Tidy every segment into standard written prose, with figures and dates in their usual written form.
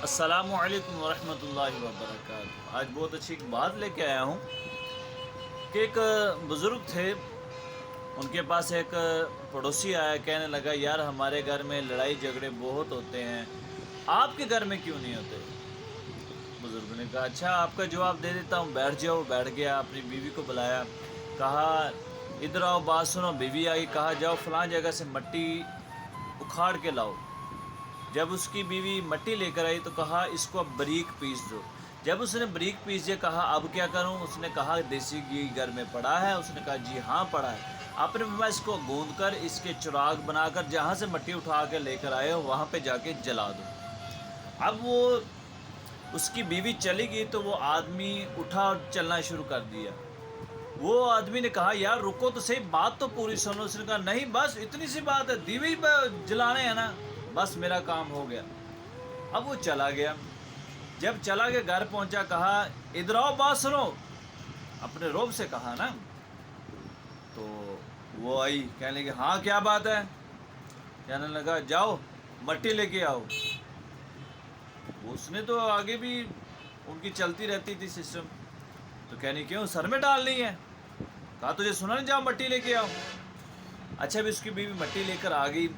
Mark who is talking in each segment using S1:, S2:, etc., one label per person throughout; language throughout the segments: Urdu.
S1: السلام علیکم ورحمۃ اللہ وبرکاتہ۔ آج بہت اچھی ایک بات لے کے آیا ہوں کہ ایک بزرگ تھے، ان کے پاس ایک پڑوسی آیا، کہنے لگا یار ہمارے گھر میں لڑائی جھگڑے بہت ہوتے ہیں، آپ کے گھر میں کیوں نہیں ہوتے؟ بزرگ نے کہا اچھا آپ کا جواب دے دیتا ہوں، بیٹھ جاؤ۔ بیٹھ گیا، اپنی بیوی کو بلایا، کہا ادھر آؤ بات سنو۔ بیوی آئی، کہا جاؤ فلاں جگہ سے مٹی اکھاڑ کے لاؤ۔ جب اس کی بیوی مٹی لے کر آئی تو کہا اس کو اب باریک پیس دو۔ جب اس نے باریک پیس دیا، کہا اب کیا کروں؟ اس نے کہا دیسی گھی گھر میں پڑا ہے؟ اس نے کہا جی ہاں پڑا ہے۔ آپ نے فرمایا اس کو گوندھ کر اس کے چراغ بنا کر جہاں سے مٹی اٹھا کے لے کر آئے ہو وہاں پہ جا کے جلا دو۔ اب وہ اس کی بیوی چلی گئی تو وہ آدمی اٹھا اور چلنا شروع کر دیا۔ وہ آدمی نے کہا یار رکو تو صحیح، بات تو پوری سنو۔ اس نے کہا نہیں بس اتنی سی بات ہے، دیوی پہ جلانے ہیں نا، بس میرا کام ہو گیا۔ اب وہ چلا گیا، جب چلا گیا گھر پہنچا، کہا ادھر آؤ بات سنو، اپنے روب سے کہا نا۔ تو وہ آئی، کہنے لگی ہاں کیا بات ہے؟ کہنے لگا جاؤ مٹی لے کے آؤ۔ اس نے تو آگے بھی ان کی چلتی رہتی تھی سسٹم، تو کہنی کیوں سر میں ڈالنی ہے؟ کہا تجھے سنا نہیں، جاؤ مٹی لے کے آؤ۔ اچھا بھی اس کی بیوی مٹی لے کر آ گئی۔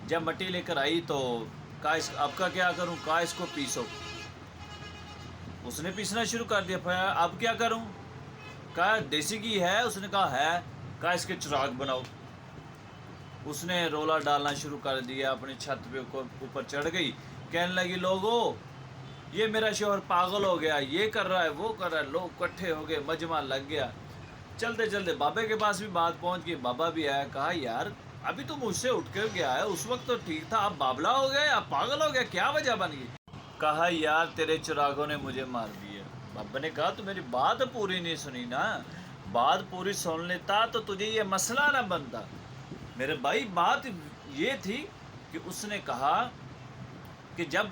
S1: جب مٹی لے کر آئی تو کہا اب کا کیا کروں؟ کہا اس کو پیسو۔ اس نے پیسنا شروع کر دیا۔ پھر اب کیا کروں؟ کہا دیسی گھی ہے؟ اس نے کہا ہے۔ کہا اس کے چراغ بناؤ۔ اس نے رولا ڈالنا شروع کر دیا، اپنی چھت پہ اوپر چڑھ گئی، کہنے لگی لوگو یہ میرا شوہر پاگل ہو گیا، یہ کر رہا ہے وہ کر رہا ہے۔ لوگ اکٹھے ہو گئے، مجمع لگ گیا۔ چلتے چلتے بابے کے پاس بھی بات پہنچ گئی۔ بابا بھی آیا، کہا یار ابھی تو مجھ سے اٹھ کر گیا ہے، اس وقت تو ٹھیک تھا، اب بابلا ہو گیا، اب پاگل ہو گیا، کیا وجہ بن گئی؟ کہا یار تیرے چراغوں نے مجھے مار دیا۔ بابا نے کہا تو میری بات پوری نہیں سنی نا، بات پوری سن لیتا تو تجھے یہ مسئلہ نہ بنتا۔ میرے بھائی بات یہ تھی کہ اس نے کہا کہ جب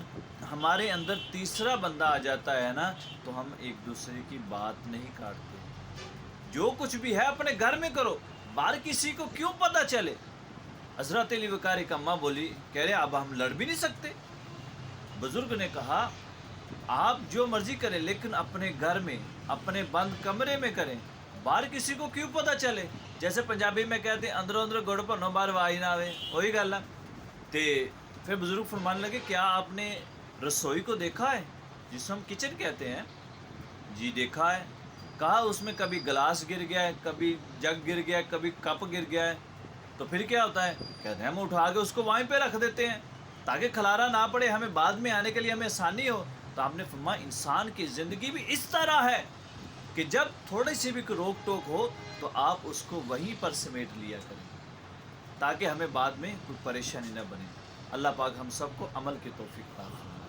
S1: ہمارے اندر تیسرا بندہ آ جاتا ہے نا تو ہم ایک دوسرے کی بات نہیں کاٹتے۔ جو کچھ بھی ہے اپنے گھر میں کرو، باہر کسی کو کیوں پتہ چلے؟ حضرت علی وقاری کی اماں بولی، کہہ رہے اب ہم لڑ بھی نہیں سکتے۔ بزرگ نے کہا آپ جو مرضی کریں لیکن اپنے گھر میں اپنے بند کمرے میں کریں، باہر کسی کو کیوں پتہ چلے؟ جیسے پنجابی میں کہتے ہیں اندروں اندر گڑ پنو باہر وائی نہ آوے، وہی گل ہے۔ تے پھر بزرگ فرمانے لگے کیا آپ نے رسوئی کو دیکھا ہے جس ہم کچن کہتے ہیں؟ جی دیکھا ہے۔ کہا اس میں کبھی گلاس گر گیا ہے، کبھی جگ گر گیا ہے، کبھی کپ گر گیا ہے، تو پھر کیا ہوتا ہے؟ کہتے ہیں ہم اٹھا کے اس کو وہیں پہ رکھ دیتے ہیں تاکہ کھلارا نہ پڑے، ہمیں بعد میں آنے کے لیے ہمیں آسانی ہو۔ تو آپ نے فرمایا انسان کی زندگی بھی اس طرح ہے کہ جب تھوڑی سی بھی روک ٹوک ہو تو آپ اس کو وہیں پر سمیٹ لیا کریں تاکہ ہمیں بعد میں کوئی پریشانی نہ بنے۔ اللہ پاک ہم سب کو عمل کی توفیق عطا فرمائے۔